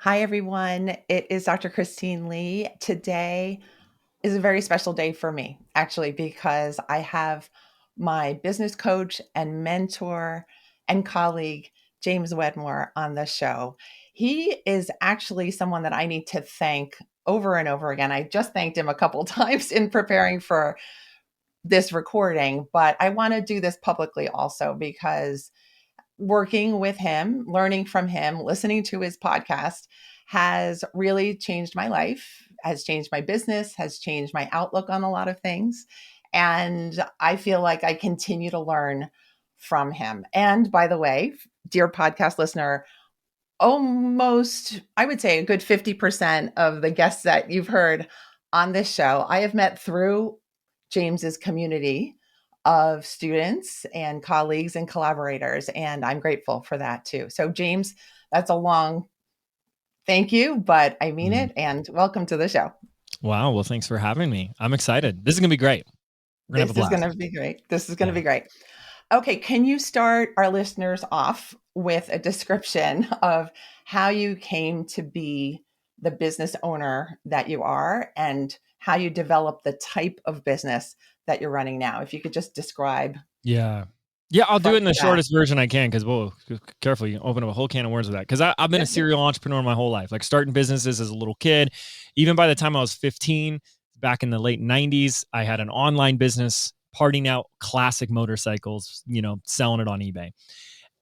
Hi, everyone. It is Dr. Christine Lee. Today is a very special day for me, actually, because I have my business coach and mentor and colleague, James Wedmore, on the show. He is actually someone that I need to thank over and over again. I just thanked him a couple times in preparing for this recording, but I want to do this publicly also because working with him, learning from him, listening to his podcast has really changed my life, has changed my business, has changed my outlook on a lot of things. And I feel like I continue to learn from him. And by the way, dear podcast listener, almost, I would say a good 50% of the guests that you've heard on this show, I have met through James's community of students and colleagues and collaborators. And I'm grateful for that too. So, James, that's a long thank you, but I mean it. And welcome to the show. Wow. Well, thanks for having me. I'm excited. This is going to be great. We're going to have a blast. This is going to be great. This is going to be great. Okay. Can you start our listeners off with a description of how you came to be the business owner that you are and how you develop the type of business that you're running now? If you could just describe. Yeah, I'll do it in the shortest version I can because, whoa, careful, you open up a whole can of worms with that. Because I've been a serial entrepreneur my whole life, like starting businesses as a little kid. Even by the time I was 15, back in the late 90s, I had an online business, parting out classic motorcycles, selling it on eBay.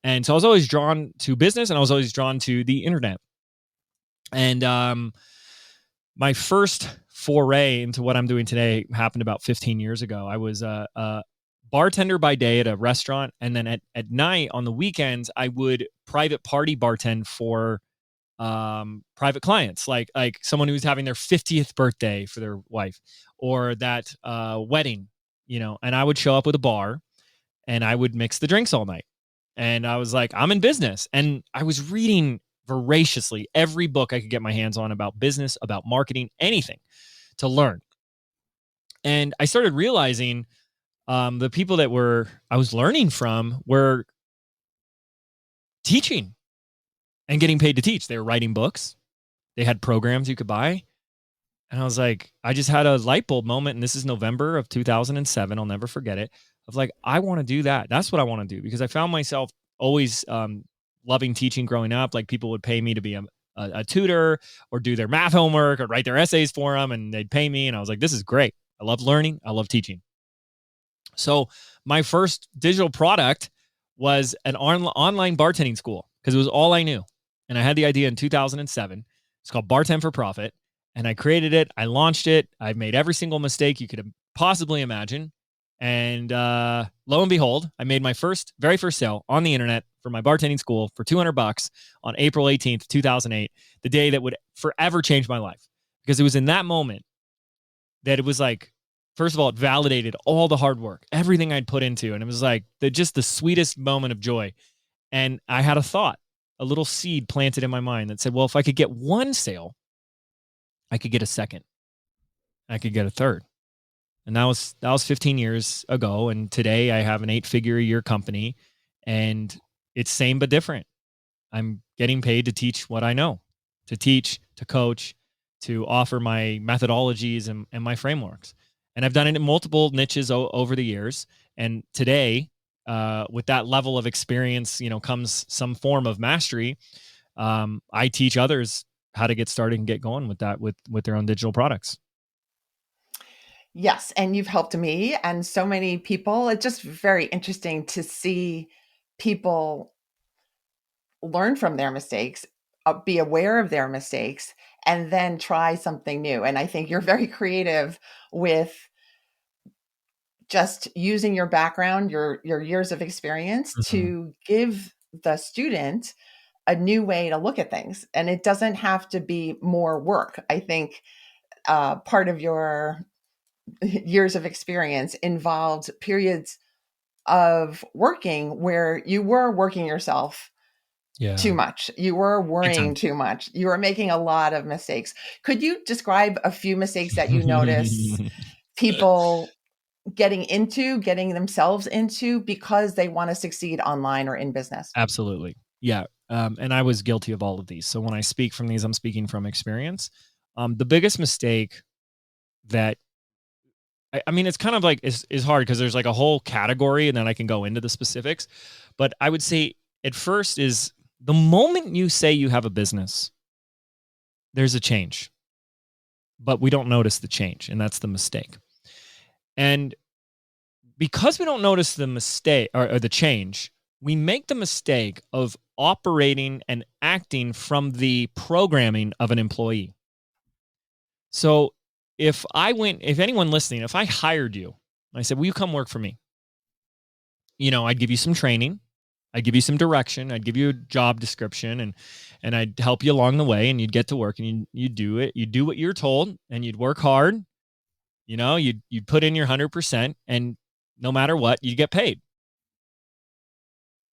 And so I was always drawn to business and I was always drawn to the internet. And my first foray into what I'm doing today happened about 15 years ago. I was a bartender by day at a restaurant. And then at night on the weekends, I would private party bartend for private clients, like someone who's having their 50th birthday for their wife or that wedding, and I would show up with a bar and I would mix the drinks all night. And I was like, I'm in business. And I was reading voraciously every book I could get my hands on about business, about marketing, anything to learn. And I started realizing the people that I was learning from were teaching and getting paid to teach. They were writing books. They had programs you could buy. And I was like, I just had a light bulb moment. And this is November of 2007. I'll never forget it. Of like, I want to do that. That's what I want to do, because I found myself always loving teaching growing up. Like people would pay me to be a tutor or do their math homework or write their essays for them, and they'd pay me. And I was like, this is great. I love learning. I love teaching. So my first digital product was an online bartending school because it was all I knew. And I had the idea in 2007. It's called Bartend for Profit. And I created it. I launched it. I made every single mistake you could possibly imagine. And lo and behold, I made my very first sale on the internet for my bartending school for $200 on April 18th, 2008, the day that would forever change my life. Because it was in that moment that it was like, first of all, it validated all the hard work, everything I'd put into. And it was like just the sweetest moment of joy. And I had a thought, a little seed planted in my mind that said, well, if I could get one sale, I could get a second. I could get a third. And that was 15 years ago. And today I have an 8-figure a year company, and it's same but different. I'm getting paid to teach what I know, to teach, to coach, to offer my methodologies and my frameworks. And I've done it in multiple niches over the years. And today, with that level of experience, comes some form of mastery. I teach others how to get started and get going with that, with their own digital products. Yes. And you've helped me and so many people. It's just very interesting to see people learn from their mistakes, be aware of their mistakes, and then try something new. And I think you're very creative with just using your background, your years of experience to give the student a new way to look at things. And it doesn't have to be more work. I think part of your years of experience involved periods of working where you were working yourself too much. You were worrying too much. You were making a lot of mistakes. Could you describe a few mistakes that you notice people getting themselves into because they want to succeed online or in business? Absolutely. Yeah. And I was guilty of all of these. So when I speak from these, I'm speaking from experience. The biggest mistake that I mean, it's kind of like is hard because there's like a whole category, and then I can go into the specifics. But I would say at first is the moment you say you have a business, there's a change, but we don't notice the change, and that's the mistake. And because we don't notice the mistake or the change, we make the mistake of operating and acting from the programming of an employee. So if anyone listening, if I hired you, I said, will you come work for me? I'd give you some training. I'd give you some direction. I'd give you a job description and I'd help you along the way, and you'd get to work and you'd do it. You'd do what you're told, and you'd work hard. You'd put in your 100%, and no matter what, you get paid.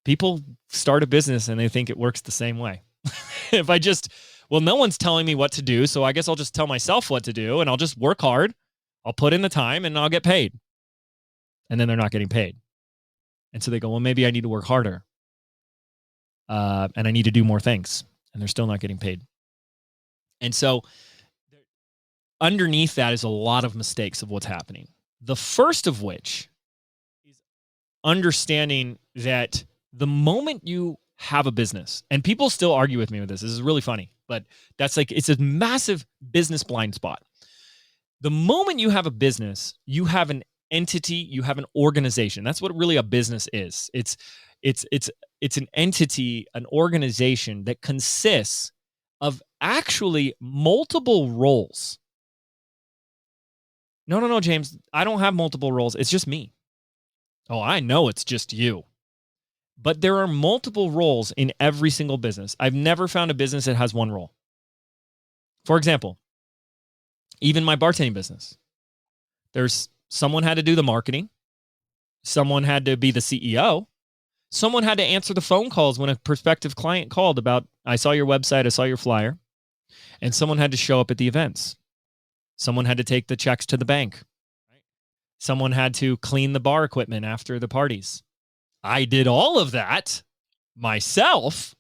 People start a business and they think it works the same way. No one's telling me what to do, so I guess I'll just tell myself what to do, and I'll just work hard. I'll put in the time and I'll get paid. And then they're not getting paid. And so they go, well, maybe I need to work harder. And I need to do more things. And they're still not getting paid. And so underneath that is a lot of mistakes of what's happening. The first of which is understanding that the moment you have a business, and people still argue with me with this. This is really funny, but it's a massive business blind spot. The moment you have a business, you have an entity, you have an organization. That's what really a business is. It's an entity, an organization that consists of actually multiple roles. No, James, I don't have multiple roles. It's just me. Oh, I know it's just you. But there are multiple roles in every single business. I've never found a business that has one role. For example, even my bartending business, there's someone had to do the marketing. Someone had to be the CEO. Someone had to answer the phone calls when a prospective client called about, I saw your website, I saw your flyer. And someone had to show up at the events. Someone had to take the checks to the bank. Someone had to clean the bar equipment after the parties. I did all of that myself,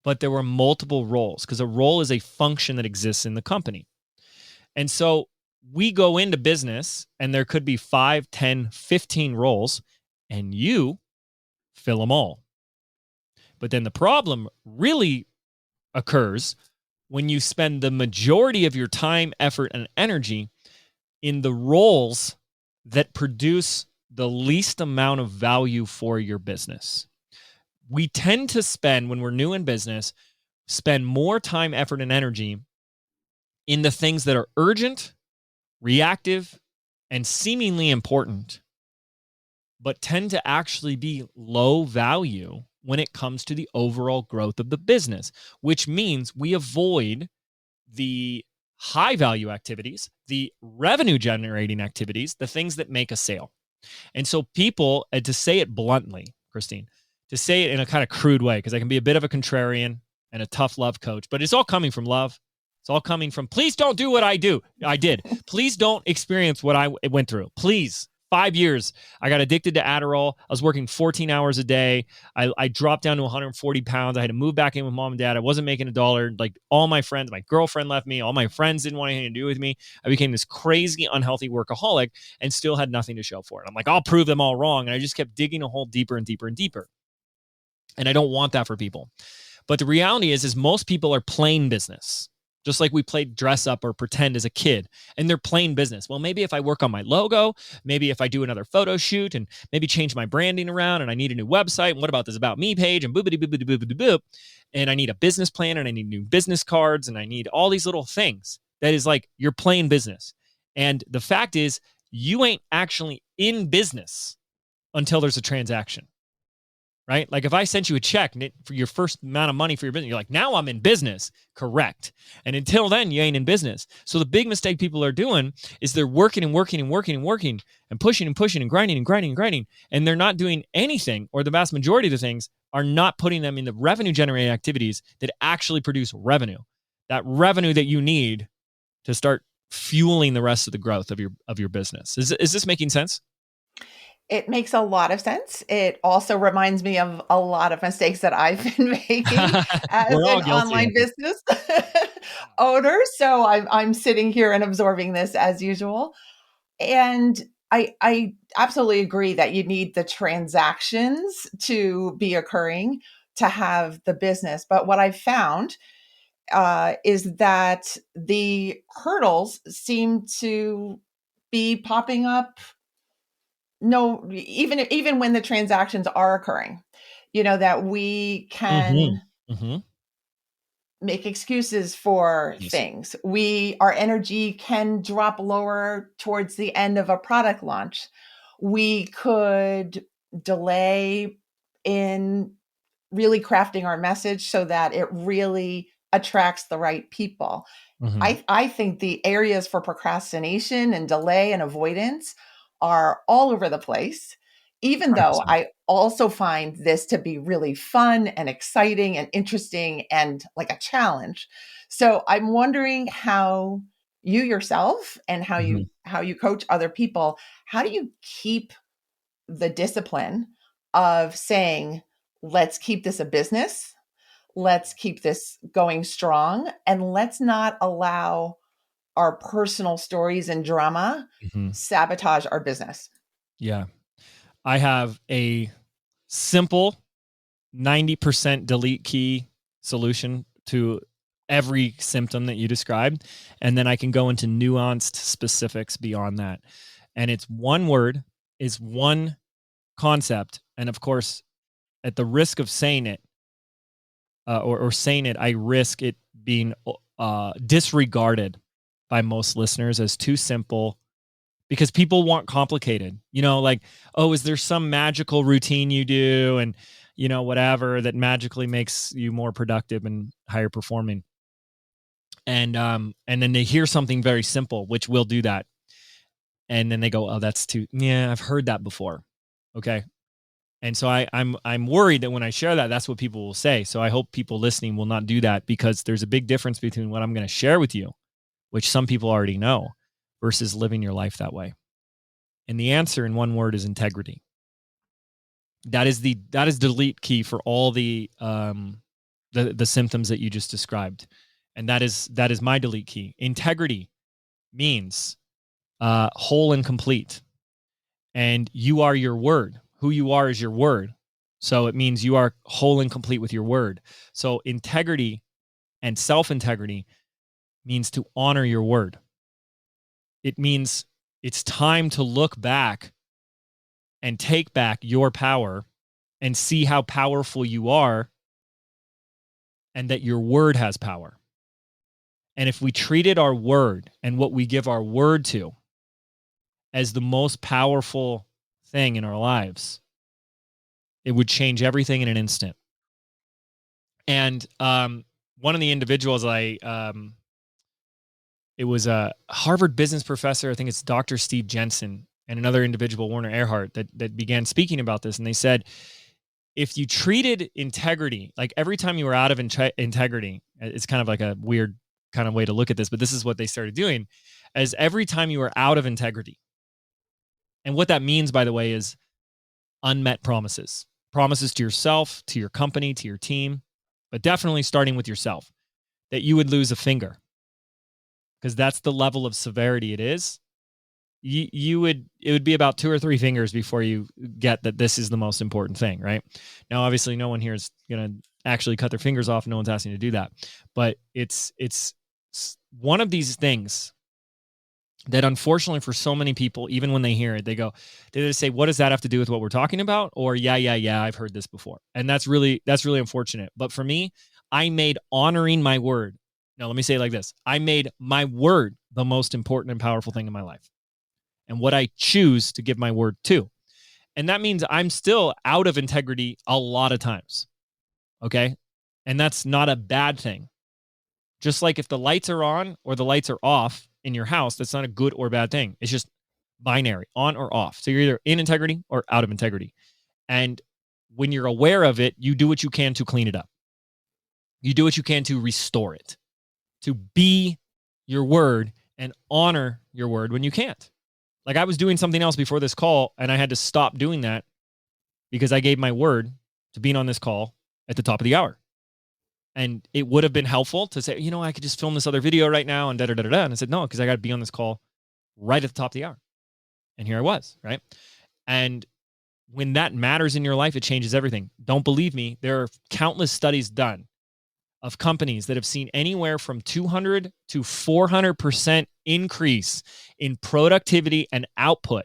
but there were multiple roles because a role is a function that exists in the company. And so we go into business and there could be 5, 10, 15 roles, and you fill them all. But then the problem really occurs when you spend the majority of your time, effort, and energy in the roles that produce the least amount of value for your business. We tend to spend, when we're new in business, spend more time, effort, and energy in the things that are urgent, reactive, and seemingly important, but tend to actually be low value when it comes to the overall growth of the business, which means we avoid the high value activities, the revenue generating activities, the things that make a sale. And so people, to say it bluntly, Christine, to say it in a kind of crude way, because I can be a bit of a contrarian and a tough love coach, but it's all coming from love. It's all coming from, please don't do what I did. Please don't experience what I went through. Please. 5 years, I got addicted to Adderall. I was working 14 hours a day. I dropped down to 140 pounds. I had to move back in with mom and dad. I wasn't making $1. Like all my friends, my girlfriend left me. All my friends didn't want anything to do with me. I became this crazy, unhealthy workaholic and still had nothing to show for it. I'm like, I'll prove them all wrong. And I just kept digging a hole deeper and deeper and deeper. And I don't want that for people. But the reality is most people are playing business. Just like we played dress up or pretend as a kid, and they're playing business. Well, maybe if I work on my logo, maybe if I do another photo shoot and maybe change my branding around and I need a new website. And what about this About Me page and boopity boopity boopity boop. And I need a business plan and I need new business cards and I need all these little things. That is like you're playing business. And the fact is you ain't actually in business until there's a transaction. Right? Like if I sent you a check for your first amount of money for your business, you're like, now I'm in business. Correct. And until then, you ain't in business. So the big mistake people are doing is they're working and working and working and working and pushing and pushing and grinding and grinding and grinding. And they're not doing anything, or the vast majority of the things are not putting them in the revenue generating activities that actually produce revenue. That revenue that you need to start fueling the rest of the growth of your business. Is this making sense? It makes a lot of sense. It also reminds me of a lot of mistakes that I've been making as We're all an guilty online of it. business owner. So I'm sitting here and absorbing this as usual. And I absolutely agree that you need the transactions to be occurring to have the business. But what I've found is that the hurdles seem to be popping up, no, even when the transactions are occurring, that we Mhm. can Mhm. make excuses for Yes. things. Our energy can drop lower towards the end of a product launch. We could delay in really crafting our message so that it really attracts the right people. Mhm. I think the areas for procrastination and delay and avoidance are all over the place, even though 100%. I also find this to be really fun and exciting and interesting and like a challenge. So I'm wondering how you yourself and Mhm. how you coach other people, how do you keep the discipline of saying, let's keep this a business, let's keep this going strong, and let's not allow our personal stories and drama Mhm. sabotage our business. Yeah. I have a simple 90% delete key solution to every symptom that you described. And then I can go into nuanced specifics beyond that. And it's one word, is one concept. And of course, at the risk of saying it, or saying it, I risk it being disregarded by most listeners as too simple because people want complicated. Like, oh, is there some magical routine you do and whatever that magically makes you more productive and higher performing. And then they hear something very simple, which will do that. And then they go, oh, that's too, yeah, I've heard that before. Okay. And so I'm worried that when I share that, that's what people will say. So I hope people listening will not do that because there's a big difference between what I'm going to share with you, which some people already know, versus living your life that way. And the answer in one word is integrity. That is delete key for all the symptoms that you just described. And that is my delete key. Integrity means whole and complete. And you are your word. Who you are is your word. So it means you are whole and complete with your word. So integrity and self-integrity means to honor your word. It means it's time to look back and take back your power and see how powerful you are and that your word has power. And if we treated our word and what we give our word to as the most powerful thing in our lives, it would change everything in an instant. And one of the individuals it was a Harvard business professor, I think it's Dr. Steve Jensen, and another individual, Werner Erhard, that began speaking about this. And they said, if you treated integrity, like every time you were out of integrity, it's kind of like a weird kind of way to look at this, but this is what they started doing, as every time you were out of integrity. And what that means, by the way, is unmet promises, promises to yourself, to your company, to your team, but definitely starting with yourself, that you would lose a finger because that's the level of severity it is. It would be about 2 or 3 fingers before you get that this is the most important thing, right? Now, obviously, no one here is going to actually cut their fingers off. No one's asking you to do that, but it's one of these things that unfortunately for so many people, even when they hear it, they just say, what does that have to do with what we're talking about? Or yeah, I've heard this before. And that's really unfortunate. But for me, I made honoring my word. No, let me say it like this. I made my word the most important and powerful thing in my life and what I choose to give my word to. And that means I'm still out of integrity a lot of times. Okay. And that's not a bad thing. Just like if the lights are on or the lights are off in your house, that's not a good or bad thing. It's just binary, on or off. So you're either in integrity or out of integrity. And when you're aware of it, you do what you can to clean it up. You do what you can to restore it, to be your word and honor your word when you can't. Like I was doing something else before this call and I had to stop doing that because I gave my word to being on this call at the top of the hour. And it would have been helpful to say, I could just film this other video right now and da-da-da-da. And I said, no, because I got to be on this call right at the top of the hour. And here I was, right? And when that matters in your life, it changes everything. Don't believe me. There are countless studies done of companies that have seen anywhere from 200 to 400% increase in productivity and output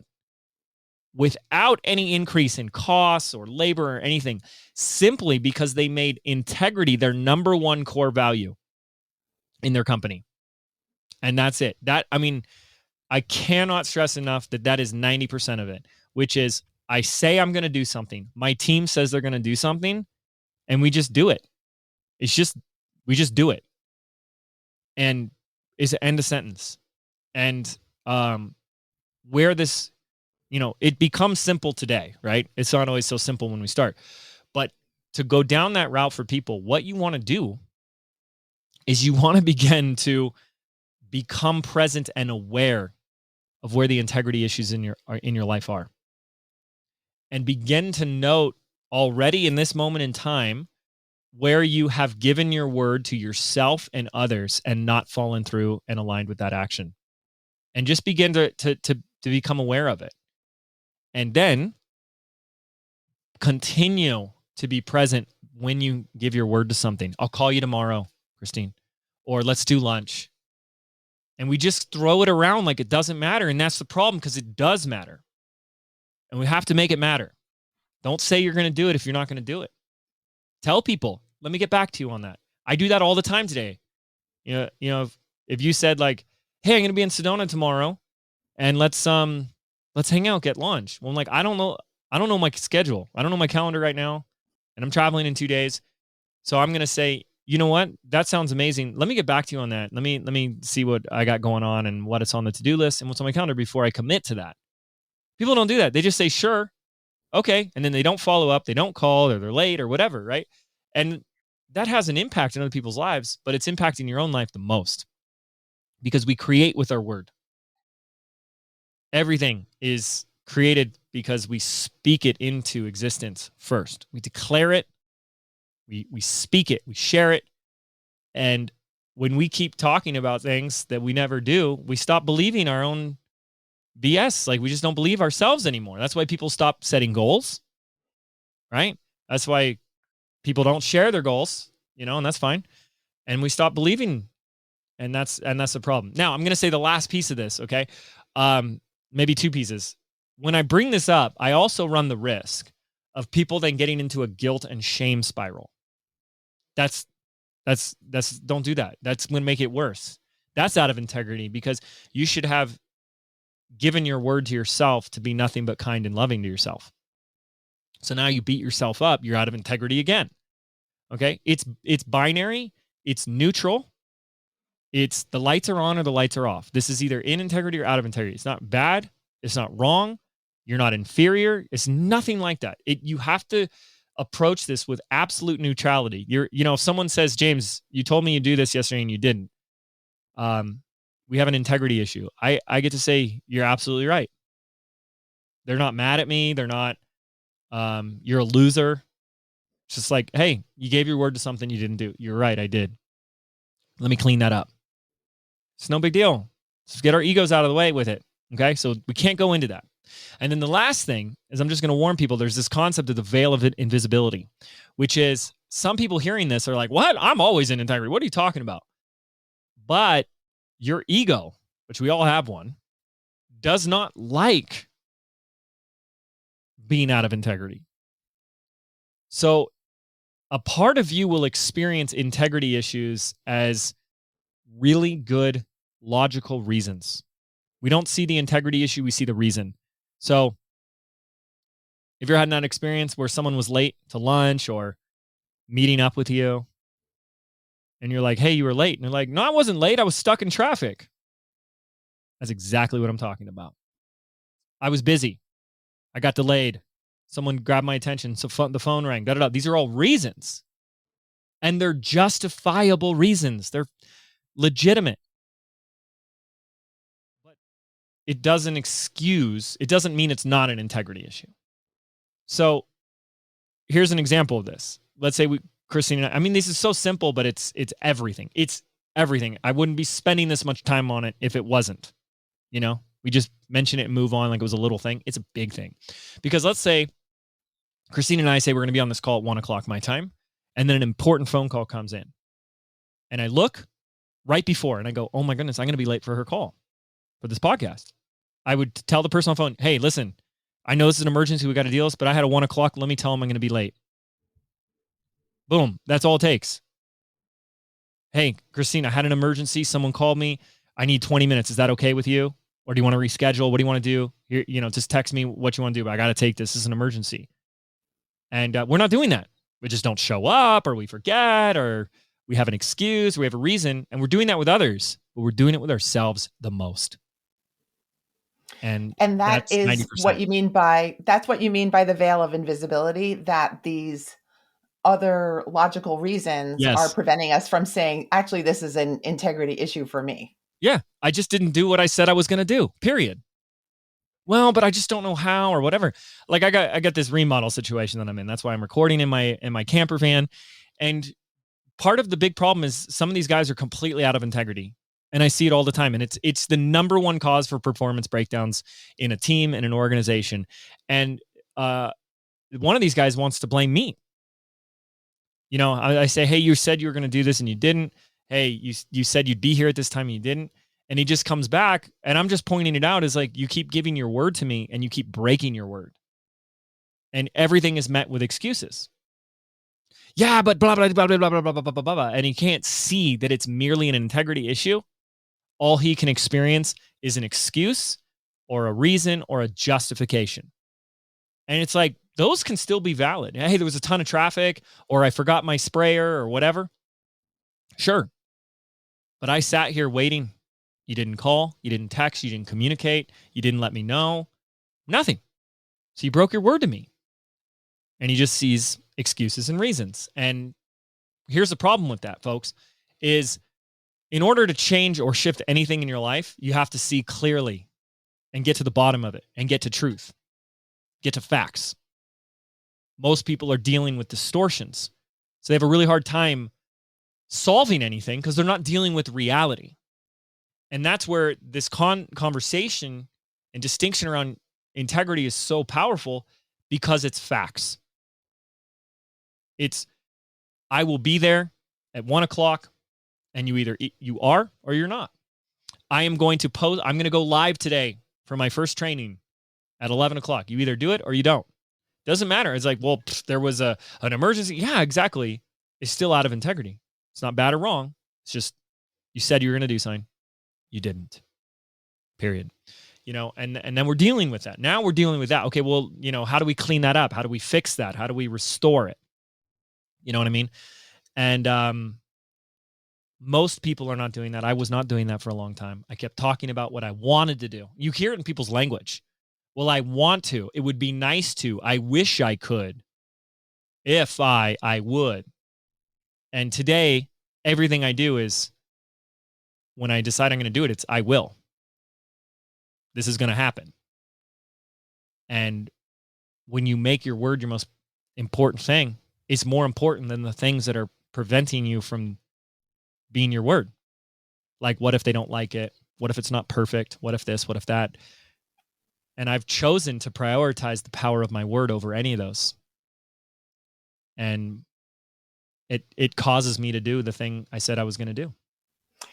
without any increase in costs or labor or anything, simply because they made integrity their number one core value in their company. And that's it. I cannot stress enough that is 90% of it, which is I say I'm going to do something. My team says they're going to do something, and we just do it. We just do it. And it's an end of sentence. And where this, it becomes simple today, right? It's not always so simple when we start. But to go down that route for people, what you want to do is you want to begin to become present and aware of where the integrity issues in your life are. And begin to note already in this moment in time where you have given your word to yourself and others and not fallen through and aligned with that action. And just begin to become aware of it. And then continue to be present when you give your word to something. I'll call you tomorrow, Christine, or let's do lunch. And we just throw it around like it doesn't matter. And that's the problem, because it does matter. And we have to make it matter. Don't say you're going to do it if you're not going to do it. Tell people, let me get back to you on that. I do that all the time today. If you said like, hey, I'm going to be in Sedona tomorrow and let's hang out, get lunch. Well, I'm like, I don't know my schedule. I don't know my calendar right now. And I'm traveling in 2 days. So I'm going to say, you know what? That sounds amazing. Let me get back to you on that. Let me see what I got going on and what it's on the to-do list and what's on my calendar before I commit to that. People don't do that. They just say, sure, okay. And then they don't follow up. They don't call, or they're late or whatever, right? And that has an impact in other people's lives, but it's impacting your own life the most, because we create with our word. Everything is created because we speak it into existence first. We declare it, we speak it, we share it. And when we keep talking about things that we never do, we stop believing our own BS. Like, we just don't believe ourselves anymore. That's why people stop setting goals, right? That's why people don't share their goals, and that's fine. And we stop believing, and that's the problem. Now, I'm going to say the last piece of this, okay? Maybe two pieces. When I bring this up, I also run the risk of people then getting into a guilt and shame spiral. That's don't do that. That's going to make it worse. That's out of integrity, because you should have given your word to yourself to be nothing but kind and loving to yourself. So now you beat yourself up. You're out of integrity again. Okay? It's binary. It's neutral. It's the lights are on or the lights are off. This is either in integrity or out of integrity. It's not bad. It's not wrong. You're not inferior. It's nothing like that. You have to approach this with absolute neutrality. If someone says, James, you told me you do this yesterday and you didn't. We have an integrity issue. I get to say, you're absolutely right. They're not mad at me. They're not, you're a loser. It's just like, hey, you gave your word to something you didn't do. You're right. I did. Let me clean that up. It's no big deal. Let's get our egos out of the way with it. Okay. So we can't go into that. And then the last thing is, I'm just going to warn people, there's this concept of the veil of invisibility, which is, some people hearing this are like, what? I'm always in integrity. What are you talking about? But your ego, which we all have one, does not like being out of integrity. So a part of you will experience integrity issues as really good, logical reasons. We don't see the integrity issue, we see the reason. So if you're having that experience where someone was late to lunch or meeting up with you, and you're like, hey, you were late. And they're like, no, I wasn't late. I was stuck in traffic. That's exactly what I'm talking about. I was busy. I got delayed. Someone grabbed my attention. So the phone rang. Da, da, da. These are all reasons. And they're justifiable reasons. They're legitimate. But it doesn't mean it's not an integrity issue. So here's an example of this. Let's say Christine and I mean, this is so simple, but it's everything. It's everything. I wouldn't be spending this much time on it if it wasn't. We just mention it and move on like it was a little thing. It's a big thing. Because let's say Christine and I say we're going to be on this call at 1:00 my time, and then an important phone call comes in. And I look right before and I go, oh my goodness, I'm going to be late for her call for this podcast. I would tell the person on the phone, hey, listen, I know this is an emergency. We got to deal with this, but I had a 1:00. Let me tell them I'm going to be late. Boom. That's all it takes. Hey, Christine, I had an emergency. Someone called me. I need 20 minutes. Is that okay with you? Or do you want to reschedule? What do you want to do? Just text me what you want to do, but I got to take this. This is an emergency. And we're not doing that. We just don't show up, or we forget, or we have an excuse, or we have a reason. And we're doing that with others, but we're doing it with ourselves the most. And that that's is 90%. what you mean by the veil of invisibility, that these other logical reasons are preventing us from saying, actually, this is an integrity issue for me. Yeah. I just didn't do what I said I was going to do, period. Well, but I just don't know how or whatever. Like I got this remodel situation that I'm in. That's why I'm recording in my camper van. And part of the big problem is some of these guys are completely out of integrity. And I see it all the time. And it's the number one cause for performance breakdowns in a team and an organization. And one of these guys wants to blame me. I say, hey, you said you were going to do this and you didn't. Hey, you said you'd be here at this time and you didn't. And he just comes back, and I'm just pointing it out as like, you keep giving your word to me and you keep breaking your word. And everything is met with excuses. Yeah, but blah, blah, blah, blah, blah, blah, blah, blah, blah, blah. And he can't see that it's merely an integrity issue. All he can experience is an excuse or a reason or a justification. And it's like, those can still be valid. Hey, there was a ton of traffic, or I forgot my sprayer or whatever. Sure. But I sat here waiting. You didn't call, you didn't text, you didn't communicate, you didn't let me know. Nothing. So you broke your word to me. And he just sees excuses and reasons. And here's the problem with that, folks, is in order to change or shift anything in your life, you have to see clearly and get to the bottom of it and get to truth, get to facts. Most people are dealing with distortions. So they have a really hard time solving anything because they're not dealing with reality. And that's where this conversation and distinction around integrity is so powerful, because it's facts. It's, I will be there at 1:00, and you are or you're not. I'm going to go live today for my first training at 11:00. You either do it or you don't. Doesn't matter. It's like, well, there was an emergency. Yeah, exactly. It's still out of integrity. It's not bad or wrong. It's just, you said you were going to do something. You didn't. Period. And then we're dealing with that. Now we're dealing with that. Okay, well, how do we clean that up? How do we fix that? How do we restore it? You know what I mean? And most people are not doing that. I was not doing that for a long time. I kept talking about what I wanted to do. You hear it in people's language. Well, I want to. It would be nice to. I wish I could. If I would. And today, everything I do is, when I decide I'm going to do it, it's I will. This is going to happen. And when you make your word your most important thing, it's more important than the things that are preventing you from being your word. Like, what if they don't like it? What if it's not perfect? What if this? What if that? And I've chosen to prioritize the power of my word over any of those. And it causes me to do the thing I said I was going to do.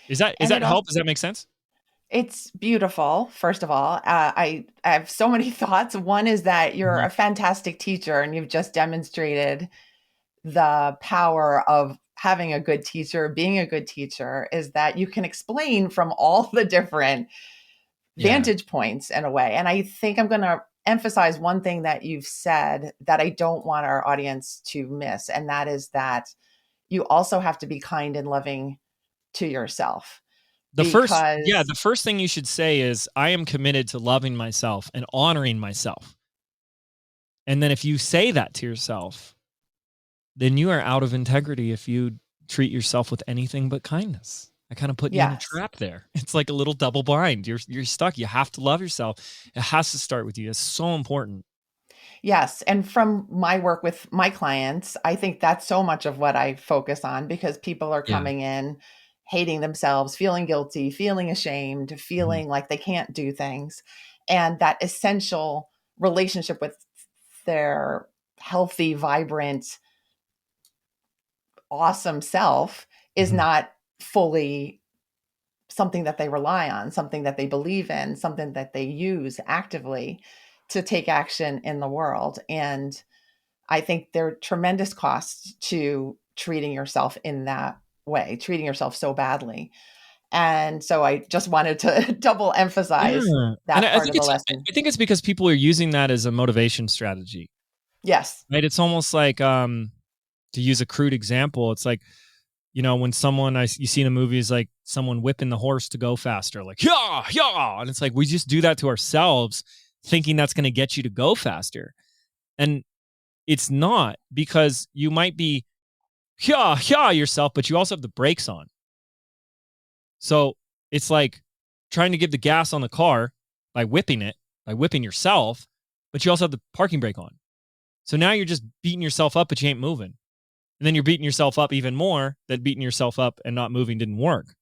Is that help? Does that make sense? It's beautiful. First of all, I have so many thoughts. One is that you're a fantastic teacher, and you've just demonstrated the power of having a good teacher, being a good teacher, is that you can explain from all the different vantage points in a way. And I think I'm going to emphasize one thing that you've said that I don't want our audience to miss. And that is that you also have to be kind and loving to yourself. The first thing you should say is, I am committed to loving myself and honoring myself. And then if you say that to yourself, then you are out of integrity if you treat yourself with anything but kindness. I kind of put you in a Yes. trap there. It's like a little double bind. You're stuck. You have to love yourself. It has to start with you. It's so important. Yes, and from my work with my clients, I think that's so much of what I focus on because people are Yeah. coming in hating themselves, feeling guilty, feeling ashamed, Mhm. feeling like they can't do things. And that essential relationship with their healthy, vibrant, awesome self is Mhm. not fully something that they rely on, something that they believe in, something that they use actively to take action in the world. And I think there are tremendous costs to treating yourself in that way, treating yourself so badly. And so I just wanted to double emphasize Yeah. And that I part think of the it's lesson. I think it's because people are using that as a motivation strategy, Yes. right? It's almost like, to use a crude example, it's like, when someone you see in a movie is like someone whipping the horse to go faster, like, yeah, yeah. And it's like, we just do that to ourselves thinking that's going to get you to go faster. And it's not, because you might be, yeah, yeah, yourself, but you also have the brakes on. So it's like trying to give the gas on the car by whipping it, by whipping yourself, but you also have the parking brake on. So now you're just beating yourself up, but you ain't moving. And then you're beating yourself up even more that beating yourself up and not moving didn't work.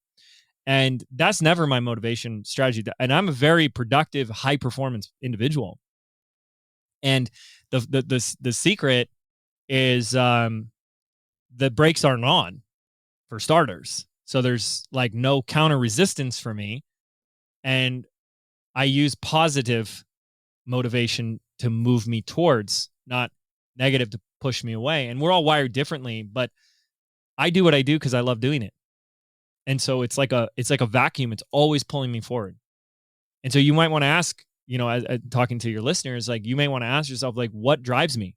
And that's never my motivation strategy. And I'm a very productive, high performance individual. And the secret is, the brakes aren't on, for starters. So there's like no counter resistance for me. And I use positive motivation to move me towards, not negative to push me away. And we're all wired differently, but I do what I do because I love doing it. And so it's like a vacuum. It's always pulling me forward. And so you might want to ask, talking to your listeners, like, you may want to ask yourself, like, what drives me?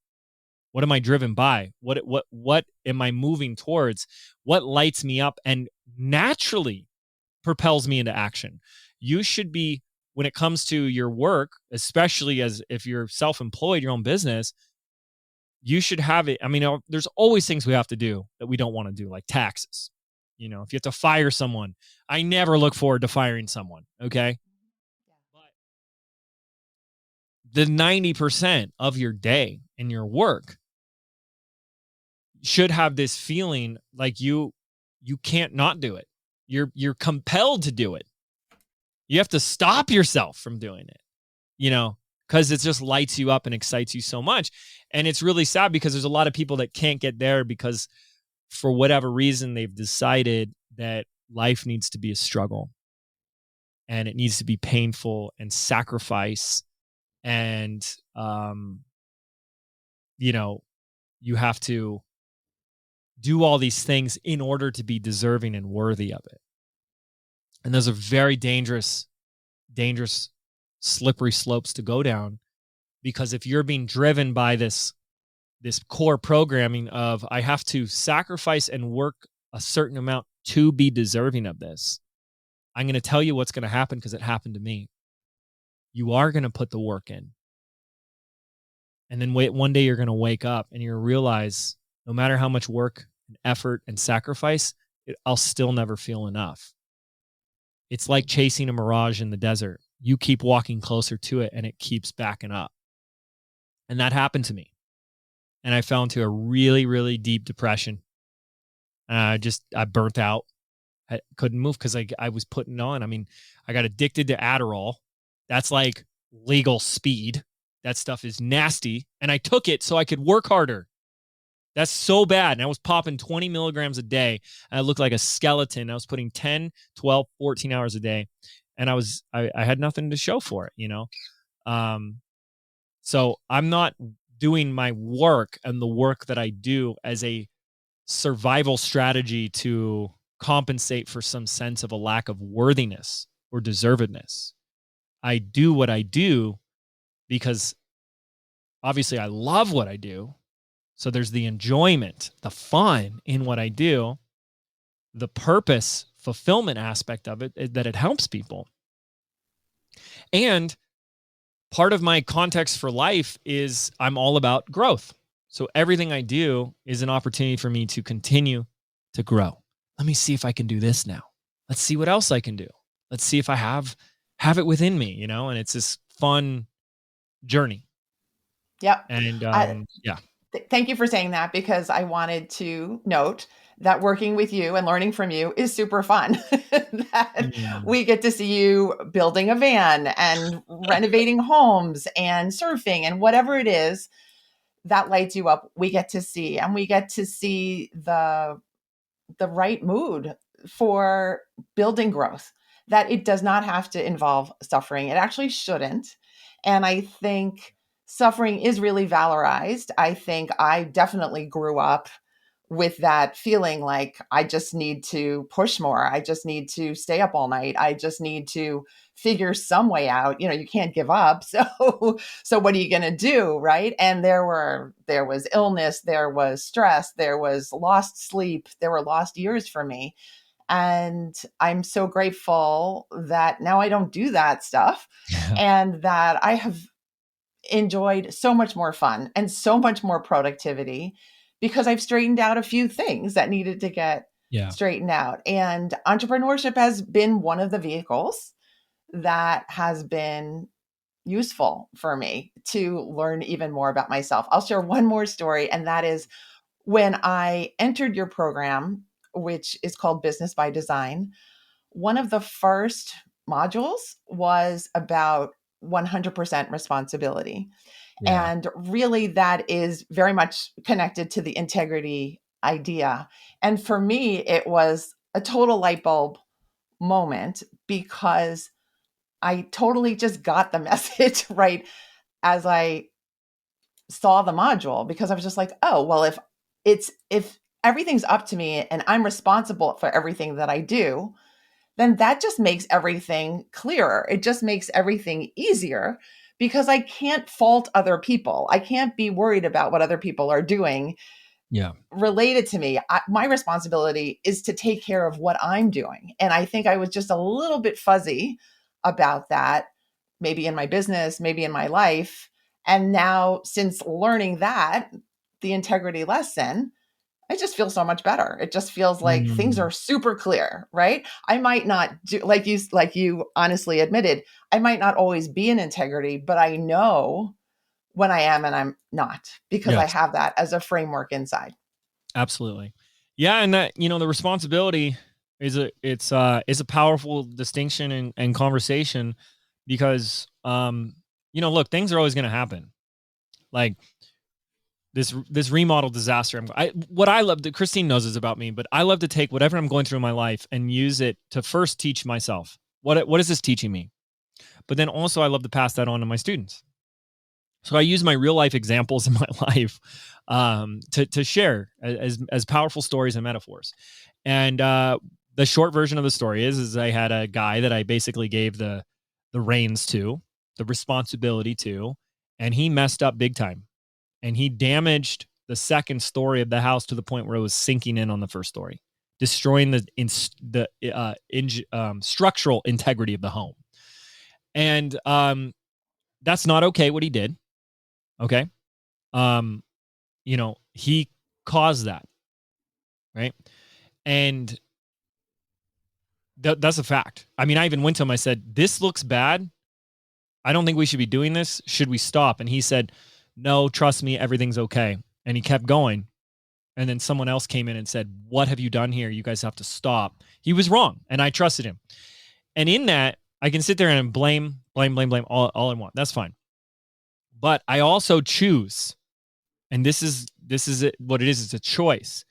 What am I driven by? What am I moving towards? What lights me up and naturally propels me into action? You should be, when it comes to your work, especially as if you're self-employed, your own business, you should have it. I mean, there's always things we have to do that we don't want to do, like taxes. If you have to fire someone, I never look forward to firing someone. Okay. But the 90% of your day and your work should have this feeling like you can't not do it. You're compelled to do it. You have to stop yourself from doing it, because it just lights you up and excites you so much. And it's really sad because there's a lot of people that can't get there because for whatever reason they've decided that life needs to be a struggle and it needs to be painful and sacrifice. And you know you have to do all these things in order to be deserving and worthy of it. And those are very dangerous slippery slopes to go down, because if you're being driven by this core programming of, I have to sacrifice and work a certain amount to be deserving of this, I'm going to tell you what's going to happen, because it happened to me. You are going to put the work in. And then one day you're going to wake up and you're going to realize, no matter how much work and effort and sacrifice, I'll still never feel enough. It's like chasing a mirage in the desert. You keep walking closer to it and it keeps backing up. And that happened to me. And I fell into a really, really deep depression. I burnt out. I couldn't move because I was putting on. I mean, I got addicted to Adderall. That's like legal speed. That stuff is nasty. And I took it so I could work harder. That's so bad. And I was popping 20 milligrams a day. And I looked like a skeleton. I was putting 10, 12, 14 hours a day. And I had nothing to show for it, So I'm not doing my work and the work that I do as a survival strategy to compensate for some sense of a lack of worthiness or deservedness. I do what I do because obviously I love what I do. So there's the enjoyment, the fun in what I do, the purpose, fulfillment aspect of it, that it helps people. And part of my context for life is I'm all about growth. So everything I do is an opportunity for me to continue to grow. Let me see if I can do this now. let's see what else I can do. Let's see if I have it within me, you know, and it's this fun journey. Yep. And I, yeah. Thank you for saying that, because I wanted to note that working with you and learning from you is super fun. That Mm. we get to see you building a van and renovating homes and surfing and whatever it is that lights you up, we get to see, and we get to see the right mood for building growth, that it does not have to involve suffering. It actually shouldn't. And I think suffering is really valorized. I think I definitely grew up with that feeling like I just need to push more. I just need to stay up all night. I just need to figure some way out. You know, you can't give up. So what are you going to do, right? And there was illness, there was stress, there was lost sleep, there were lost years for me. And I'm so grateful that now I don't do that stuff, and that I have enjoyed so much more fun and so much more productivity, because I've straightened out a few things that needed to get Yeah. straightened out. And entrepreneurship has been one of the vehicles that has been useful for me to learn even more about myself. I'll share one more story, and that is when I entered your program, which is called Business by Design. One of the first modules was about 100% responsibility. Yeah. And really, that is very much connected to the integrity idea. And for me, it was a total light bulb moment, because I totally just got the message right as I saw the module, because I was just like, oh, well, if everything's up to me and I'm responsible for everything that I do, then that just makes everything clearer. It just makes everything easier, because I can't fault other people. I can't be worried about what other people are doing Yeah. related to me. My responsibility is to take care of what I'm doing. And I think I was just a little bit fuzzy about that, maybe in my business, maybe in my life. And now, since learning that, the integrity lesson, I just feel so much better. It just feels like things Mm. are super clear, right? I might not do, like you honestly admitted, I might not always be in integrity, but I know when I am and I'm not, because I Yes. have that as a framework inside. Absolutely. Yeah, and that, you know, the responsibility is a powerful distinction and conversation, because you know, look, things are always going to happen. Like this remodel disaster. What I love, that Christine knows is about me, but I love to take whatever I'm going through in my life and use it to first teach myself. What is this teaching me? But then also I love to pass that on to my students. So I use my real life examples in my life to share as powerful stories and metaphors. And the short version of the story is I had a guy that I basically gave the reins to, the responsibility to, and he messed up big time. And he damaged the second story of the house to the point where it was sinking in on the first story, destroying structural integrity of the home. And that's not okay what he did. Okay. Um, you know, he caused that, right? And that's a fact. I mean, I even went to him, I said, "This looks bad. I don't think we should be doing this. Should we stop?" And he said, "No, trust me, everything's okay." And he kept going. And then someone else came in and said, "What have you done here? You guys have to stop." He was wrong, and I trusted him. And in that, I can sit there and blame all I want. That's fine. But I also choose, and this is it, what it is. It's a choice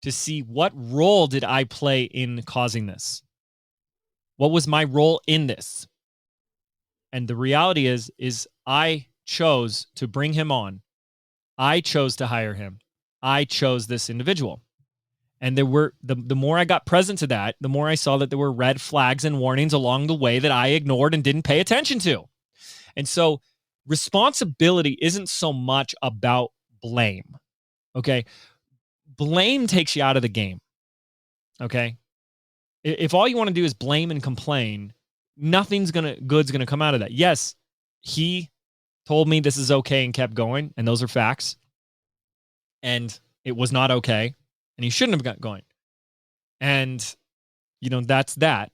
to see what role did I play in causing this? What was my role in this? And the reality is I chose to bring him on. I chose to hire him. I chose this individual. And there were the more I got present to that, the more I saw that there were red flags and warnings along the way that I ignored and didn't pay attention to. And so responsibility isn't so much about blame. Okay. Blame takes you out of the game. Okay. If all you want to do is blame and complain, nothing's good's gonna come out of that. Yes, he told me this is okay and kept going, and those are facts. And it was not okay, and he shouldn't have got going. And That's that.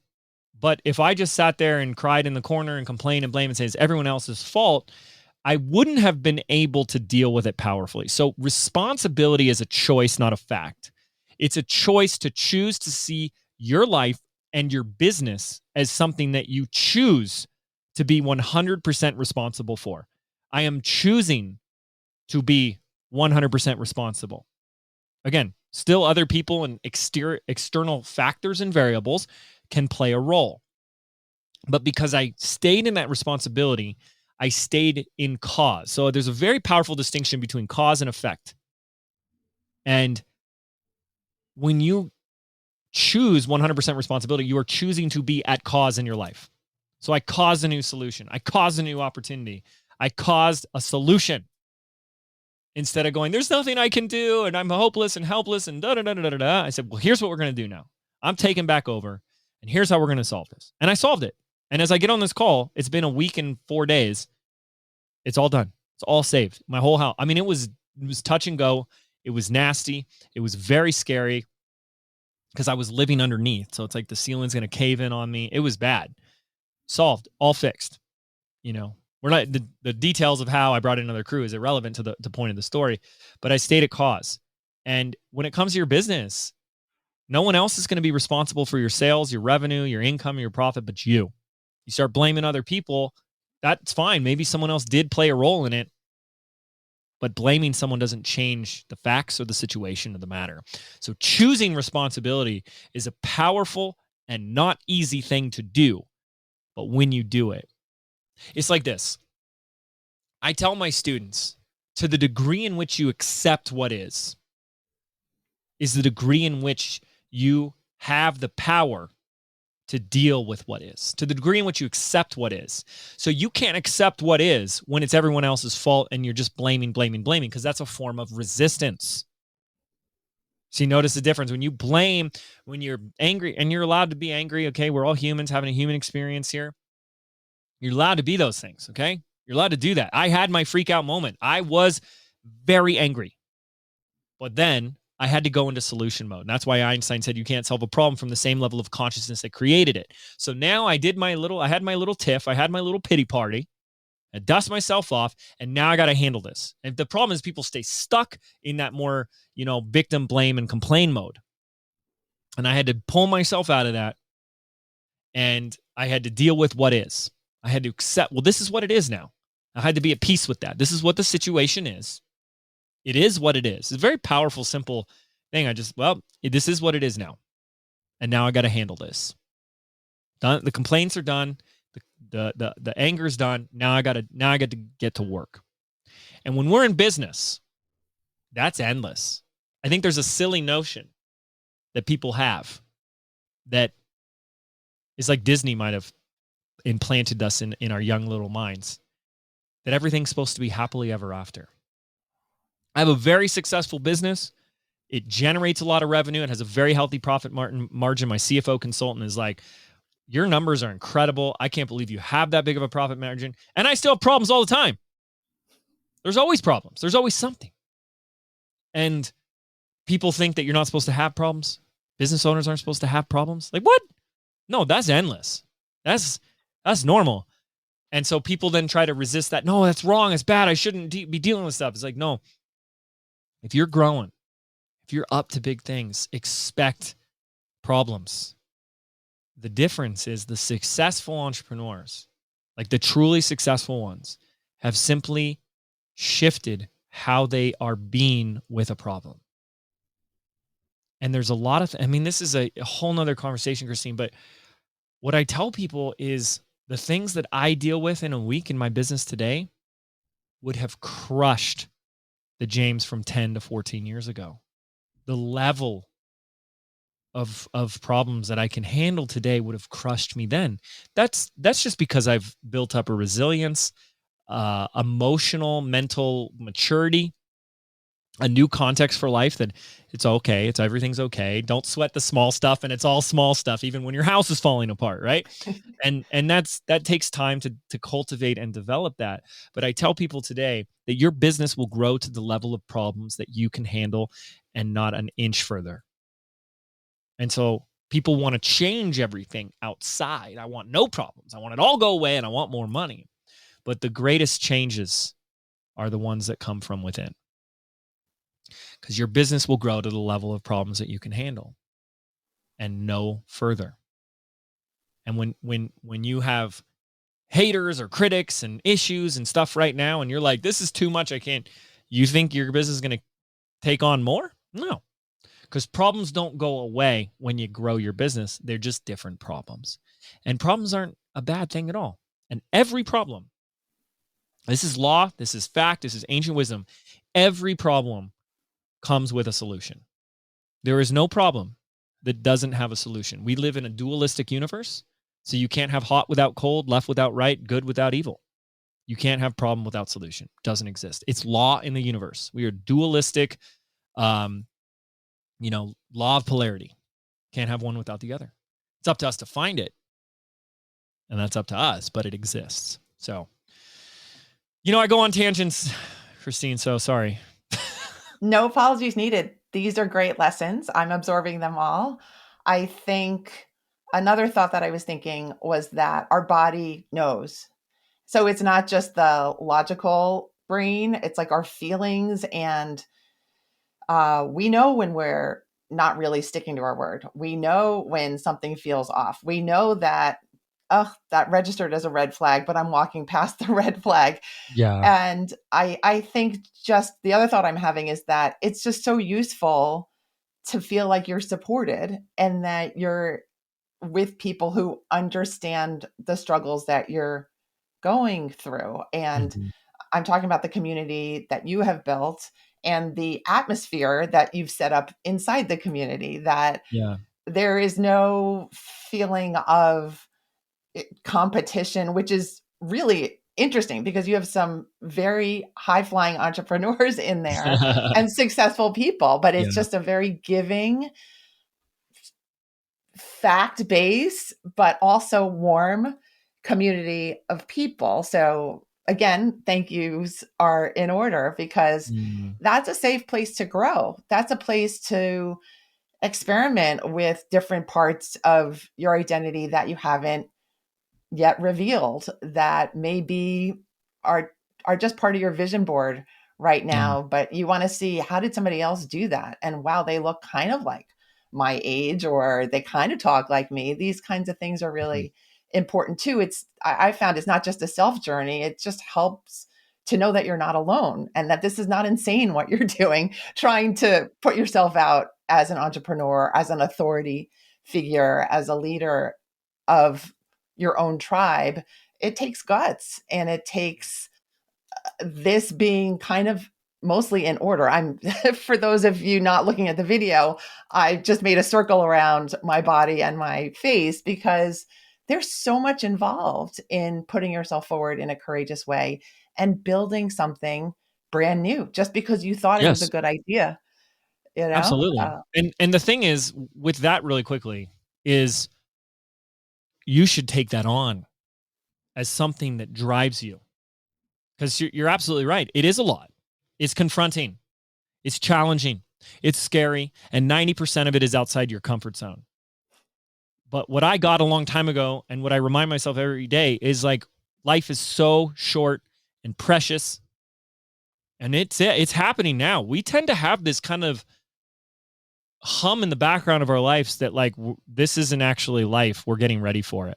But if I just sat there and cried in the corner and complained and blamed and said it's everyone else's fault, I wouldn't have been able to deal with it powerfully. So responsibility is a choice, not a fact. It's a choice to choose to see your life and your business as something that you choose to be 100% responsible for. I am choosing to be 100% responsible. Again, still other people and external factors and variables can play a role. But because I stayed in that responsibility, I stayed in cause. So there's a very powerful distinction between cause and effect. And when you choose 100% responsibility, you are choosing to be at cause in your life. So I caused a new solution. I caused a new opportunity. I caused a solution. Instead of going, there's nothing I can do and I'm hopeless and helpless and da-da-da-da-da-da. I said, well, here's what we're going to do now. I'm taking back over and here's how we're going to solve this. And I solved it. And as I get on this call, it's been a week and 4 days. It's all done. It's all saved. My whole house. I mean, it was touch and go. It was nasty. It was very scary because I was living underneath. So it's like the ceiling's going to cave in on me. It was bad. Solved. All fixed. We're not the details of how I brought in another crew is irrelevant to the point of the story, but I stayed at cause. And when it comes to your business, no one else is going to be responsible for your sales, your revenue, your income, your profit, but you. You start blaming other people, that's fine. Maybe someone else did play a role in it, but blaming someone doesn't change the facts or the situation of the matter. So choosing responsibility is a powerful and not easy thing to do. But when you do it, it's like this. I tell my students, to the degree in which you accept what is the degree in which you have the power to deal with what is, to the degree in which you accept what is. So you can't accept what is when it's everyone else's fault and you're just blaming, because that's a form of resistance. So you notice the difference. When you blame, when you're angry, and you're allowed to be angry, okay? We're all humans having a human experience here. You're allowed to be those things, okay? You're allowed to do that. I had my freak out moment. I was very angry. But then I had to go into solution mode. And that's why Einstein said you can't solve a problem from the same level of consciousness that created it. So now I had my little tiff. I had my little pity party. I dust myself off. And now I got to handle this. And the problem is people stay stuck in that more, victim, blame, and complain mode. And I had to pull myself out of that. And I had to deal with what is. I had to accept, well, this is what it is now. I had to be at peace with that. This is what the situation is. It is what it is. It's a very powerful, simple thing. This is what it is now. And now I got to handle this. Done. The complaints are done. The anger is done. Now I got to get to work. And when we're in business, that's endless. I think there's a silly notion that people have that is like Disney might have implanted us in our young little minds, that everything's supposed to be happily ever after. I have a very successful business. It generates a lot of revenue. It has a very healthy profit margin. My CFO consultant is like, your numbers are incredible. I can't believe you have that big of a profit margin. And I still have problems all the time. There's always problems. There's always something. And people think that you're not supposed to have problems. Business owners aren't supposed to have problems. Like, what? No, that's endless. That's normal. And so people then try to resist that. No, that's wrong. It's bad. I shouldn't be dealing with stuff. It's like, no. If you're growing, if you're up to big things, expect problems. The difference is the successful entrepreneurs, like the truly successful ones, have simply shifted how they are being with a problem. And there's a lot of, this is a whole nother conversation, Christine, but what I tell people is the things that I deal with in a week in my business today would have crushed the James from 10 to 14 years ago. The level of problems that I can handle today would have crushed me then. That's just because I've built up a resilience, emotional, mental maturity, a new context for life that it's okay. Everything's okay. Don't sweat the small stuff, and it's all small stuff, even when your house is falling apart, right? and that takes time to cultivate and develop that. But I tell people today that your business will grow to the level of problems that you can handle and not an inch further. And so People want to change everything outside. I want no problems. I want it all go away and I want more money. But the greatest changes are the ones that come from within. Because your business will grow to the level of problems that you can handle and no further. And when you have haters or critics and issues and stuff right now, and you're like, this is too much, I can't, you think your business is going to take on more? No, because problems don't go away when you grow your business. They're just different problems. And problems aren't a bad thing at all. And every problem, this is law, this is fact, this is ancient wisdom. Every problem comes with a solution. There is no problem that doesn't have a solution. We live in a dualistic universe. So you can't have hot without cold, left without right, good without evil. You can't have problem without solution. Doesn't exist. It's law in the universe. We are dualistic, law of polarity. Can't have one without the other. It's up to us to find it. And that's up to us, but it exists. So, I go on tangents, Christine, so sorry. No apologies needed. These are great lessons. I'm absorbing them all. I think another thought that I was thinking was that our body knows. So it's not just the logical brain, it's like our feelings. And we know when we're not really sticking to our word. We know when something feels off. We know that, that registered as a red flag, but I'm walking past the red flag. Yeah. And I think just the other thought I'm having is that it's just so useful to feel like you're supported and that you're with people who understand the struggles that you're going through. And I'm talking about the community that you have built and the atmosphere that you've set up inside the community, that there is no feeling of competition, which is really interesting because you have some very high flying entrepreneurs in there and successful people, but it's just a very giving, fact based, but also warm community of people. So again, thank yous are in order because that's a safe place to grow. That's a place to experiment with different parts of your identity that you haven't yet revealed, that maybe are just part of your vision board right now, but you want to see, how did somebody else do that? And wow, they look kind of like my age, or they kind of talk like me. These kinds of things are really important too. I found it's not just a self journey. It just helps to know that you're not alone and that this is not insane what you're doing, trying to put yourself out as an entrepreneur, as an authority figure, as a leader of your own tribe. It takes guts, and it takes this being kind of mostly in order. I'm for those of you not looking at the video, I just made a circle around my body and my face because there's so much involved in putting yourself forward in a courageous way and building something brand new just because you thought it was a good idea. Absolutely. And the thing is with that, really quickly, is you should take that on as something that drives you, because you're absolutely right. It is a lot. It's confronting. It's challenging. It's scary. And 90% of it is outside your comfort zone. But what I got a long time ago, and what I remind myself every day, is like, life is so short and precious. And it's happening now. We tend to have this kind of hum in the background of our lives that like, this isn't actually life. We're getting ready for it.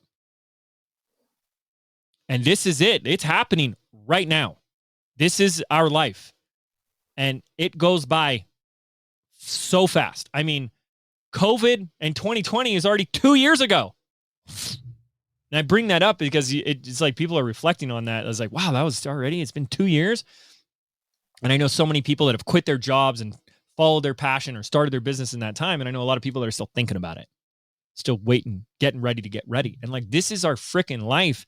And this is it. It's happening right now. This is our life. And it goes by so fast. I mean, COVID and 2020 is already 2 years ago. And I bring that up because it's like people are reflecting on that. I was like, wow, that was already, it's been 2 years. And I know so many people that have quit their jobs and followed their passion or started their business in that time. And I know a lot of people that are still thinking about it, still waiting, getting ready to get ready. And like, this is our freaking life.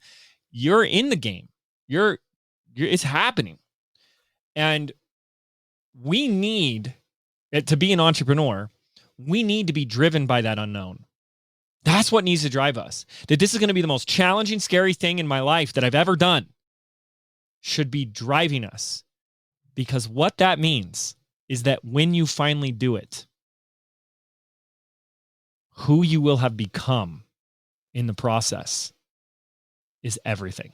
You're in the game. It's happening. And we need to be an entrepreneur. We need to be driven by that unknown. That's what needs to drive us. That this is going to be the most challenging, scary thing in my life that I've ever done should be driving us. Because what that means is that when you finally do it, who you will have become in the process is everything.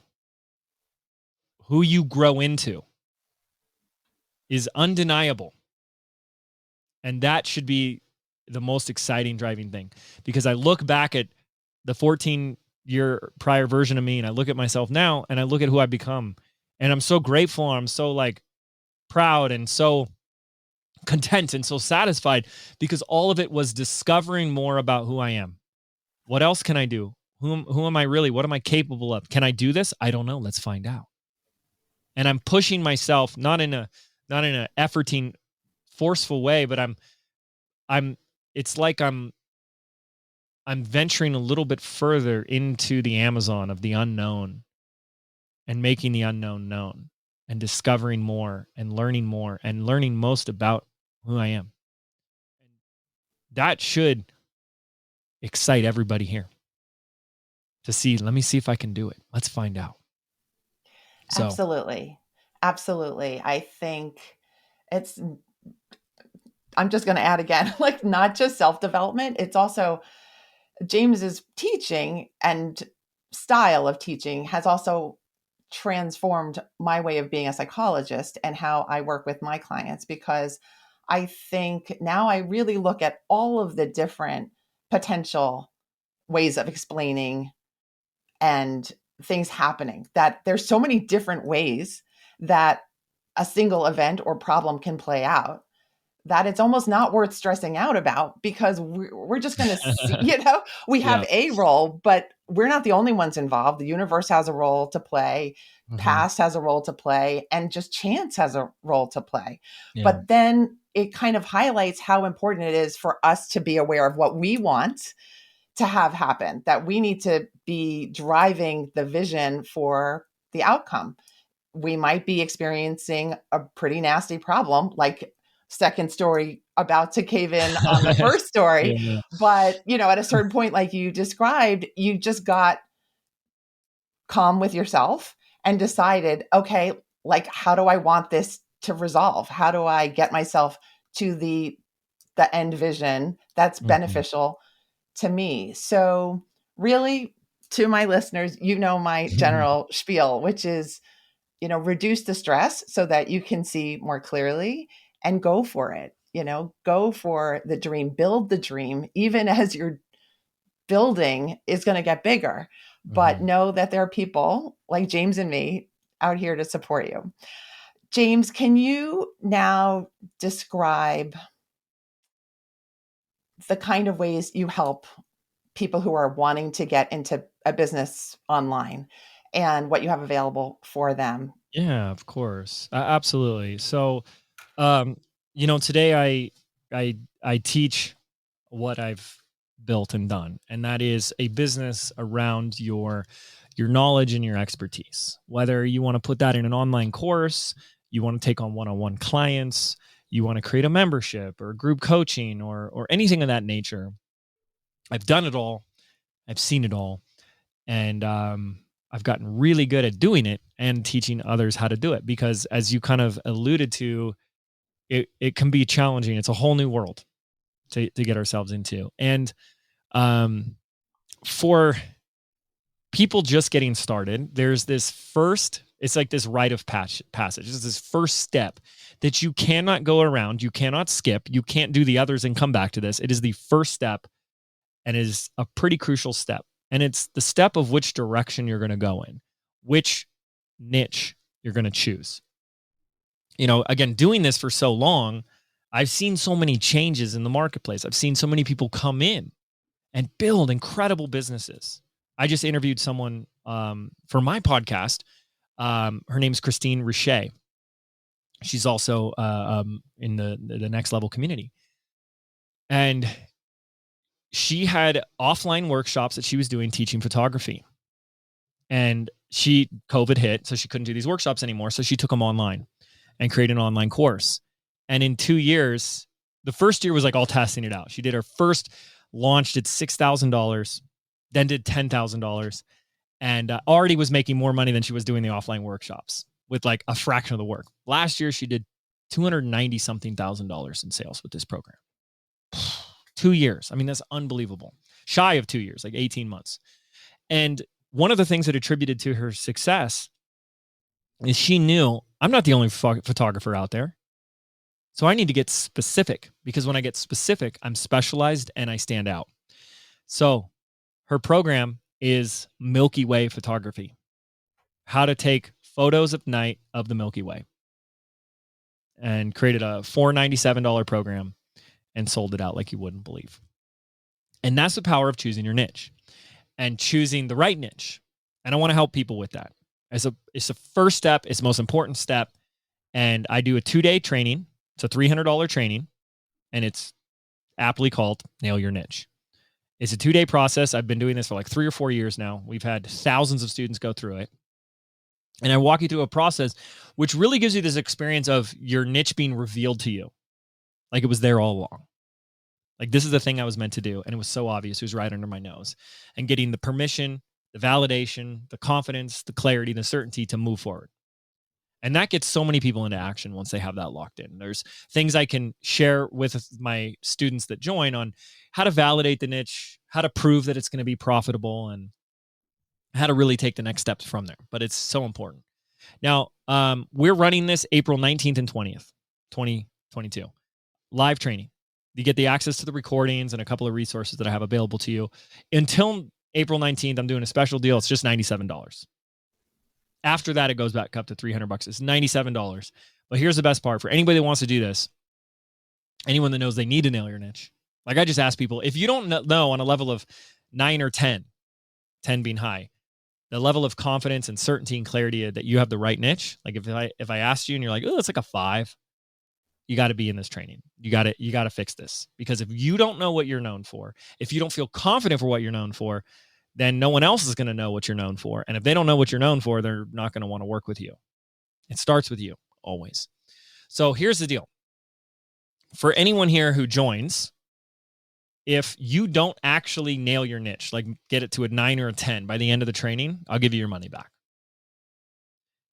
Who you grow into is undeniable. And that should be the most exciting driving thing, because I look back at the 14-year prior version of me, and I look at myself now, and I look at who I've become, and I'm so grateful, and I'm so like proud and so content and so satisfied, because all of it was discovering more about who I am. What else can I do? Who am I really? What am I capable of? Can I do this? I don't know. Let's find out. And I'm pushing myself, not in a efforting, forceful way, but it's like I'm venturing a little bit further into the Amazon of the unknown, and making the unknown known, and discovering more and learning most about who I am. That should excite everybody here to see, let me see if I can do it. Let's find out. So Absolutely. Absolutely. I think it's, I'm just going to add again, like not just self-development, it's also James's teaching and style of teaching has also transformed my way of being a psychologist and how I work with my clients, because I think now I really look at all of the different potential ways of explaining and things happening, that there's so many different ways that a single event or problem can play out, that it's almost not worth stressing out about, because we're just going to see, we have yeah. a role, but we're not the only ones involved. The universe has a role to play, past has a role to play, and just chance has a role to play. Yeah. But then it kind of highlights how important it is for us to be aware of what we want to have happen, that we need to be driving the vision for the outcome. We might be experiencing a pretty nasty problem, like second story about to cave in on the first story. Yeah. But, at a certain point, like you described, you just got calm with yourself and decided, okay, like, how do I want this to resolve? How do I get myself to the end vision that's beneficial to me? So really, to my listeners, my general spiel, which is, reduce the stress so that you can see more clearly and go for it. Go for the dream, build the dream, even as your building is going to get bigger. But know that there are people like James and me out here to support you. James, can you now describe the kind of ways you help people who are wanting to get into a business online and what you have available for them? Yeah, of course. Absolutely. So, today I teach what I've built and done, and that is a business around your knowledge and your expertise. Whether you want to put that in an online course, you want to take on one-on-one clients, you want to create a membership or group coaching or anything of that nature. I've done it all. I've seen it all. And I've gotten really good at doing it and teaching others how to do it, because as you kind of alluded to, it can be challenging. It's a whole new world to get ourselves into. And for people just getting started, there's it's like this rite of passage. It's this first step that you cannot go around. You cannot skip. You can't do the others and come back to this. It is the first step, and is a pretty crucial step. And it's the step of which direction you're going to go in, which niche you're going to choose. Again, doing this for so long, I've seen so many changes in the marketplace. I've seen so many people come in and build incredible businesses. I just interviewed someone for my podcast. Her name's Christine Richey. She's also in the Next Level community. And she had offline workshops that she was doing teaching photography. And COVID hit, so she couldn't do these workshops anymore. So she took them online and created an online course. And in 2 years, the first year was like all testing it out. She did her first launch, did $6,000, then did $10,000, and already was making more money than she was doing the offline workshops with like a fraction of the work. Last year, she did $290 something thousand in sales with this program. 2 years. I mean, that's unbelievable. Shy of 2 years, like 18 months. And one of the things that attributed to her success is she knew I'm not the only photographer out there. So I need to get specific, because when I get specific, I'm specialized and I stand out. So her program is Milky Way photography, how to take photos at night of the Milky Way, and created a $497 program and sold it out like you wouldn't believe. And that's the power of choosing your niche and choosing the right niche. And I want to help people with that. It's the first step. It's the most important step. And I do a 2-day training. It's a $300 training, and it's aptly called Nail Your Niche. It's a 2-day process. I've been doing this for like 3 or 4 years now. We've had thousands of students go through it. And I walk you through a process which really gives you this experience of your niche being revealed to you. Like it was there all along. Like this is the thing I was meant to do. And it was so obvious. It was right under my nose. And getting the permission, the validation, the confidence, the clarity, the certainty to move forward. And that gets so many people into action once they have that locked in. There's things I can share with my students that join on how to validate the niche, how to prove that it's going to be profitable, and how to really take the next steps from there. But it's so important. Now, we're running this April 19th and 20th, 2022. Live training. You get the access to the recordings and a couple of resources that I have available to you. Until April 19th, I'm doing a special deal. It's just $97. After that, it goes back up to $300. It's $97. But here's the best part for anybody that wants to do this. Anyone that knows they need to nail your niche. Like I just ask people, if you don't know on a level of 9 or 10, 10 being high, the level of confidence and certainty and clarity that you have the right niche. Like if I asked you and you're like, oh, it's like a 5, you got to be in this training. You got to fix this, because if you don't know what you're known for, if you don't feel confident for what you're known for, then no one else is going to know what you're known for. And if they don't know what you're known for, they're not going to want to work with you. It starts with you always. So here's the deal. For anyone here who joins, if you don't actually nail your niche, like get it to a 9 or a 10 by the end of the training, I'll give you your money back.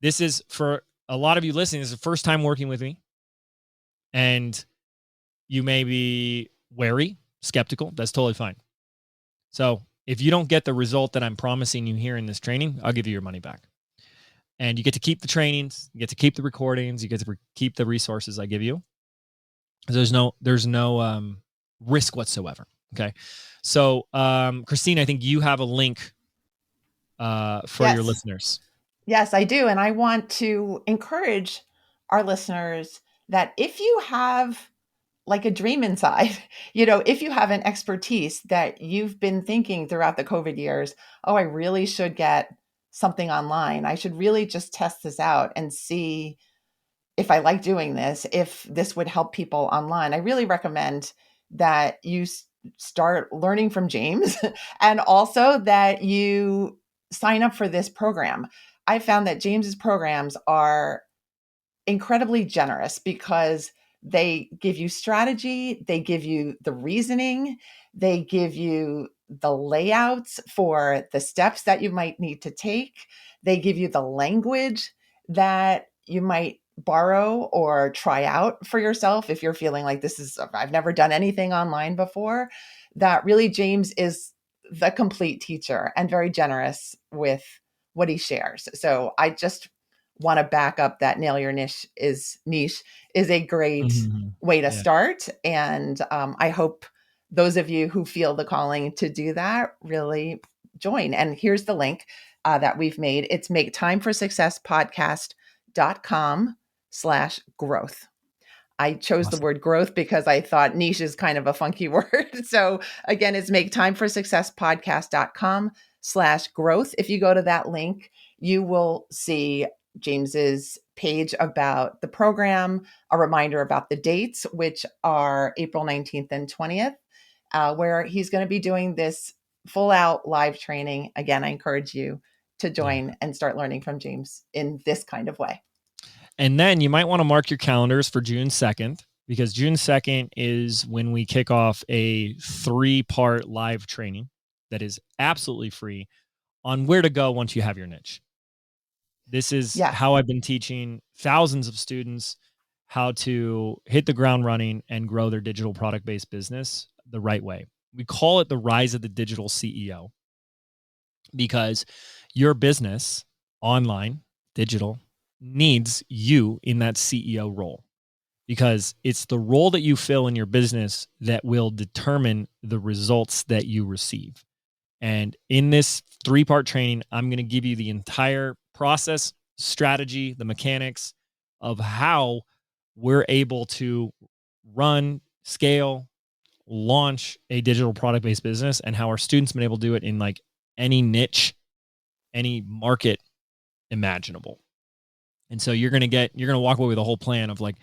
This is for a lot of you listening. This is the first time working with me, and you may be wary, skeptical. That's totally fine. So if you don't get the result that I'm promising you here in this training, I'll give you your money back. And you get to keep the trainings, you get to keep the recordings, you get to keep the resources I give you. There's no risk whatsoever. Okay. So, Christine, I think you have a link for your listeners. Yes, I do. And I want to encourage our listeners that if you have like a dream inside, if you have an expertise that you've been thinking throughout the COVID years, oh, I really should get something online. I should really just test this out and see if I like doing this, if this would help people online. I really recommend that you start learning from James and also that you sign up for this program. I found that James's programs are incredibly generous because they give you strategy, they give you the reasoning, they give you the layouts for the steps that you might need to take, they give you the language that you might borrow or try out for yourself if you're feeling like I've never done anything online before. That really James is the complete teacher and very generous with what he shares. So I just want to back up that nail your niche is a great way to start. And I hope those of you who feel the calling to do that really join. And here's the link that we've made. It's maketimeforsuccesspodcast.com/growth. I chose the word growth because I thought niche is kind of a funky word. So again, it's maketimeforsuccesspodcast.com/growth. If you go to that link, you will see James's page about the program, a reminder about the dates, which are April 19th and 20th, where he's going to be doing this full out live training. Again, I encourage you to join and start learning from James in this kind of way. And then you might want to mark your calendars for June 2nd, because June 2nd is when we kick off a 3-part live training that is absolutely free on where to go once you have your niche. This is how I've been teaching thousands of students how to hit the ground running and grow their digital product-based business the right way. We call it the rise of the digital CEO because your business, online, digital, needs you in that CEO role, because it's the role that you fill in your business that will determine the results that you receive. And in this 3-part training, I'm going to give you the entire process, strategy, the mechanics of how we're able to run, scale, launch a digital product-based business, and how our students have been able to do it in like any niche, any market imaginable. And so you're going to walk away with a whole plan of like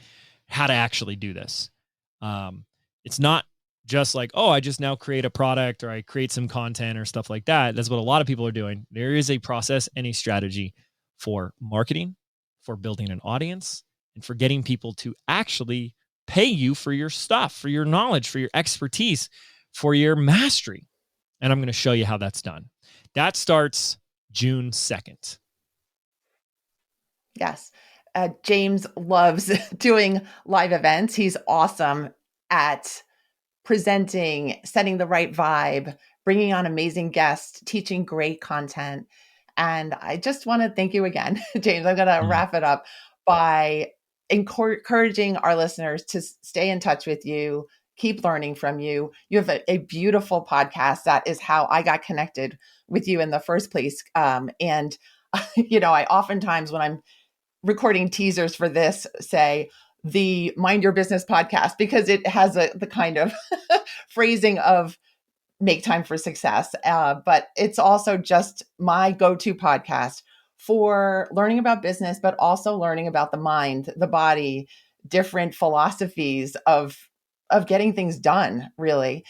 how to actually do this. It's not just like, oh, I just now create a product or I create some content or stuff like that. That's what a lot of people are doing. There is a process and a strategy for marketing, for building an audience, and for getting people to actually pay you for your stuff, for your knowledge, for your expertise, for your mastery. And I'm going to show you how that's done. That starts June 2nd. Yes. James loves doing live events. He's awesome at presenting, setting the right vibe, bringing on amazing guests, teaching great content. And I just want to thank you again, James. I'm going to wrap it up by encouraging our listeners to stay in touch with you, keep learning from you. You have a beautiful podcast. That is how I got connected with you in the first place. And, I oftentimes when I'm recording teasers for this say the Mind Your Business podcast, because it has the kind of phrasing of make time for success. But it's also just my go-to podcast for learning about business, but also learning about the mind, the body, different philosophies of getting things done, really.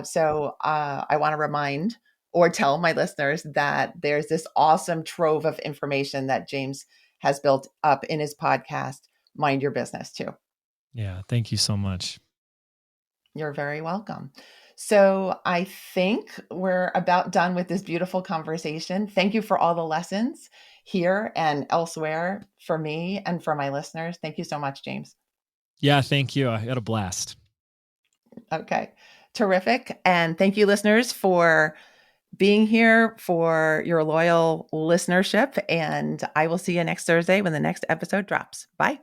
So I want to remind or tell my listeners that there's this awesome trove of information that James has built up in his podcast, Mind Your Business, too. Yeah, thank you so much. You're very welcome. So I think we're about done with this beautiful conversation. Thank you for all the lessons here and elsewhere for me and for my listeners. Thank you so much, James. Yeah, thank you. I had a blast. Okay, terrific. And thank you, listeners, for being here, for your loyal listenership. And I will see you next Thursday when the next episode drops. Bye.